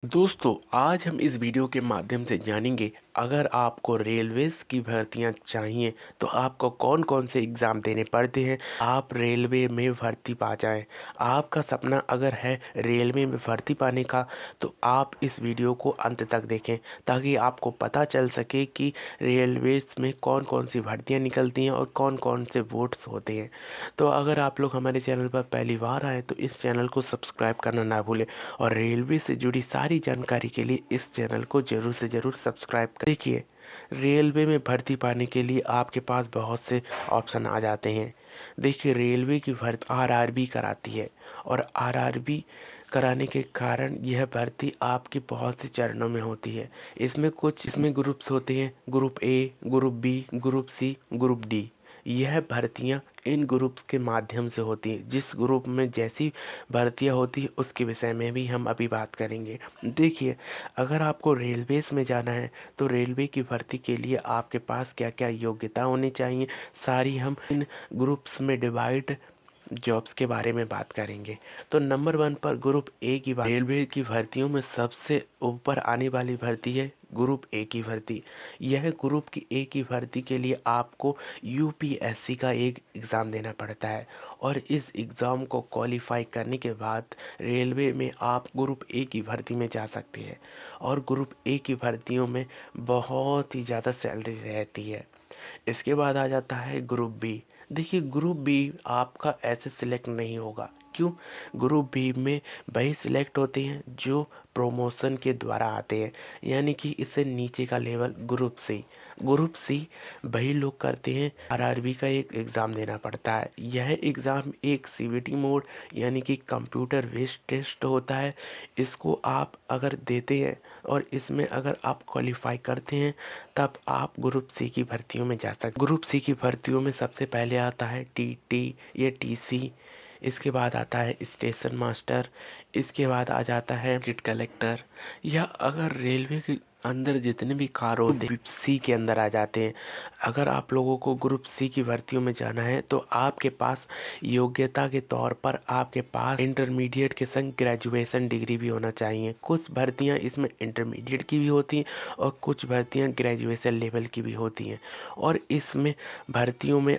दोस्तों, आज हम इस वीडियो के माध्यम से जानेंगे अगर आपको रेलवेज़ की भर्तियां चाहिए तो आपको कौन-कौन से एग्ज़ाम देने पड़ते हैं, आप रेलवे में भर्ती पा जाएँ। आपका सपना अगर है रेलवे में भर्ती पाने का तो आप इस वीडियो को अंत तक देखें ताकि आपको पता चल सके कि रेलवेज़ में कौन-कौन सी भर्तियाँ निकलती हैं और कौन-कौन से बोर्ड्स होते हैं। तो अगर आप लोग हमारे चैनल पर पहली बार आएँ तो इस चैनल को सब्सक्राइब करना ना भूलें और रेलवे से जुड़ी सारी जानकारी के लिए इस चैनल को ज़रूर से ज़रूर सब्सक्राइब करें। देखिए, रेलवे में भर्ती पाने के लिए आपके पास बहुत से ऑप्शन आ जाते हैं। देखिए, रेलवे की भर्ती आरआरबी कराती है और आरआरबी कराने के कारण यह भर्ती आपकी बहुत से चरणों में होती है। इसमें ग्रुप्स होते हैं, group A, group B, group C, group D. यह भर्तियां इन ग्रुप्स के माध्यम से होती हैं। जिस ग्रुप में जैसी भर्तियां होती हैं उसके विषय में भी हम अभी बात करेंगे। देखिए, अगर आपको रेलवेज़ में जाना है तो रेलवे की भर्ती के लिए आपके पास क्या-क्या योग्यता होनी चाहिए, सारी हम इन ग्रुप्स में डिवाइड जॉब्स के बारे में बात करेंगे। तो नंबर 1 पर ग्रुप ए की बात, रेलवे की भर्तियों में सबसे ऊपर आने वाली भर्ती है ग्रुप ए की भर्ती। यह ग्रुप की ए की भर्ती के लिए आपको यूपीएससी का एक एग्ज़ाम देना पड़ता है और इस एग्ज़ाम को क्वालिफाई करने के बाद रेलवे में आप ग्रुप ए की भर्ती में जा सकते हैं और ग्रुप ए की भर्तियों में बहुत ही ज़्यादा सैलरी रहती है। इसके बाद आ जाता है ग्रुप बी। देखिए, ग्रुप बी आपका ऐसे सिलेक्ट नहीं होगा। क्यों? ग्रुप बी में वही सिलेक्ट होते हैं जो प्रमोशन के द्वारा आते हैं, यानी कि इससे नीचे का level group C. Group C वही लोग करते हैं। आरआरबी का एक एग्ज़ाम देना पड़ता है। यह एग्ज़ाम एक सीवीटी मोड यानी कि कंप्यूटर बेस्ड टेस्ट होता है। इसको आप अगर देते हैं और इसमें अगर आप क्वालिफाई करते हैं तब आप ग्रुप सी की भर्तियों में जा सकते। ग्रुप सी की भर्तियों में सबसे पहले आता है टीटी या टीसी। इसके बाद आता है स्टेशन मास्टर। इसके बाद आ जाता है टिकट कलेक्टर। या अगर रेलवे के अंदर जितने भी कार्य होते हैं सी के अंदर आ जाते हैं। अगर आप लोगों को ग्रुप सी की भर्तियों में जाना है तो आपके पास योग्यता के तौर पर आपके पास इंटरमीडिएट के संग ग्रेजुएशन डिग्री भी होना चाहिए। कुछ भर्तियां इसमें इंटरमीडिएट की भी होती हैं और कुछ भर्तियां ग्रेजुएशन लेवल की भी होती हैं। और इसमें भर्तियों में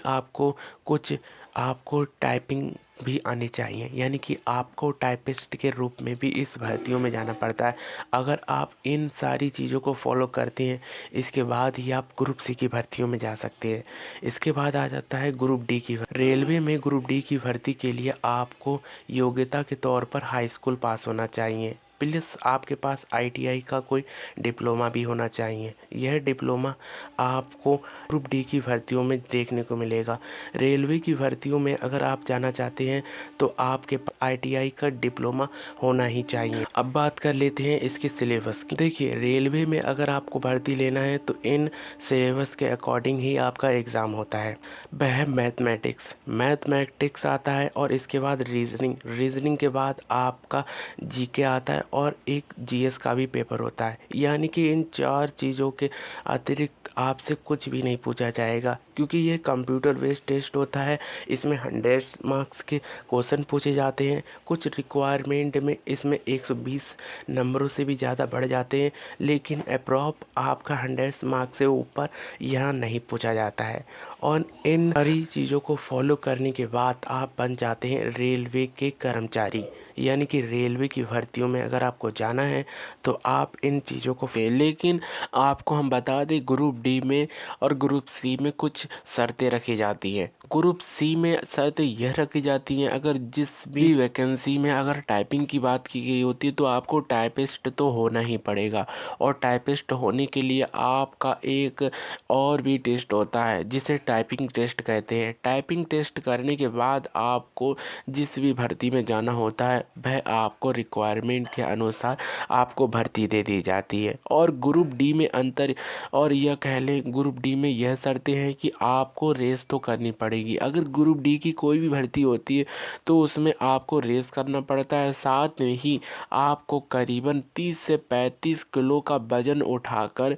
आपको टाइपिंग भी आनी चाहिए, यानी कि आपको टाइपिस्ट के रूप में भी इस भर्तियों में जाना पड़ता है। अगर आप इन सारी चीज़ों को फॉलो करते हैं इसके बाद ही आप ग्रुप सी की भर्तियों में जा सकते हैं। इसके बाद आ जाता है ग्रुप डी की भर्ती। रेलवे में ग्रुप डी की भर्ती के लिए आपको योग्यता के तौर पर हाई स्कूल पास होना चाहिए, प्लस आपके पास आईटीआई का कोई डिप्लोमा भी होना चाहिए। यह डिप्लोमा आपको ग्रुप डी की भर्तियों में देखने को मिलेगा। रेलवे की भर्तियों में अगर आप जाना चाहते हैं तो आपके पास आईटीआई का डिप्लोमा होना ही चाहिए। अब बात कर लेते हैं इसके सिलेबस की। देखिए, रेलवे में अगर आपको भर्ती लेना है तो इन सिलेबस के अकॉर्डिंग ही आपका एग्ज़ाम होता है। वह है मैथमेटिक्स आता है और इसके बाद रीजनिंग के बाद आपका जीके आता है और एक जीएस का भी पेपर होता है। यानी कि इन 4 चीज़ों के अतिरिक्त आपसे कुछ भी नहीं पूछा जाएगा क्योंकि ये कंप्यूटर बेस्ड टेस्ट होता है। इसमें 100 मार्क्स के क्वेश्चन पूछे जाते हैं। कुछ रिक्वायरमेंट में इसमें 120 नंबरों से भी ज़्यादा बढ़ जाते हैं, लेकिन अप्रॉप आपका 100 मार्क्स से ऊपर यहाँ नहीं पूछा जाता है। और इन सारी चीज़ों को फॉलो करने के बाद आप बन जाते हैं रेलवे के कर्मचारी। यानी कि रेलवे की भर्तियों में अगर आपको जाना है तो आप इन चीज़ों को लेकिन आपको हम बता दें ग्रुप डी में और ग्रुप सी में कुछ शर्तें रखी जाती हैं। ग्रुप सी में शर्तें यह रखी जाती हैं, अगर जिस भी वैकेंसी में अगर टाइपिंग की बात की गई होती है तो आपको टाइपिस्ट तो होना ही पड़ेगा और टाइपिस्ट होने के लिए आपका एक और भी टेस्ट होता है जिसे टाइपिंग टेस्ट कहते हैं। टाइपिंग टेस्ट करने के बाद आपको जिस भी भर्ती में जाना होता है वह आपको रिक्वायरमेंट के अनुसार आपको भर्ती दे दी जाती है। और ग्रुप डी में अंतर और यह कह लें ग्रुप डी में यह शर्तें हैं कि आपको रेस तो करनी पड़ेगी। अगर ग्रुप डी की कोई भी भर्ती होती है तो उसमें आपको रेस करना पड़ता है, साथ में ही आपको करीबन 30 से 35 किलो का वजन उठाकर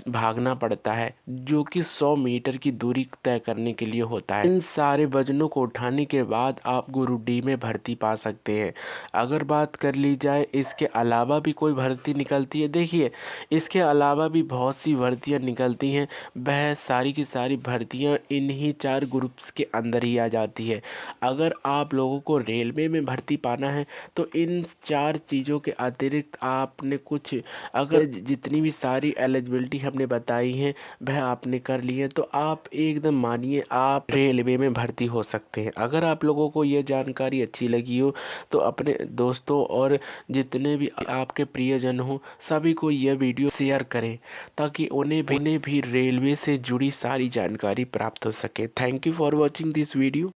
भागना पड़ता है जो कि 100 मीटर की दूरी तय करने के लिए होता है। इन सारे वजनों को उठाने के बाद आप ग्रुप डी में भर्ती पा सकते हैं। अगर बात कर ली जाए इसके अलावा भी कोई भर्ती निकलती है, देखिए इसके अलावा भी बहुत सी भर्तियां निकलती हैं। वह सारी की सारी भर्तियां इन्हीं 4 ग्रुप्स के अंदर ही आ जाती है। अगर आप लोगों को रेलवे में भर्ती पाना है तो इन 4 चीज़ों के अतिरिक्त आपने कुछ, अगर जितनी भी सारी एलिजिबिलिटी हमने बताई हैं वह आपने कर ली है, तो आप एकदम मानिए आप रेलवे में भर्ती हो सकते हैं। अगर आप लोगों को ये जानकारी अच्छी लगी हो तो अपने दोस्तों और जितने भी आपके प्रियजन हो सभी को यह वीडियो शेयर करें, ताकि उन्हें भी रेलवे से जुड़ी सारी जानकारी प्राप्त हो सके। Thank you for watching this video.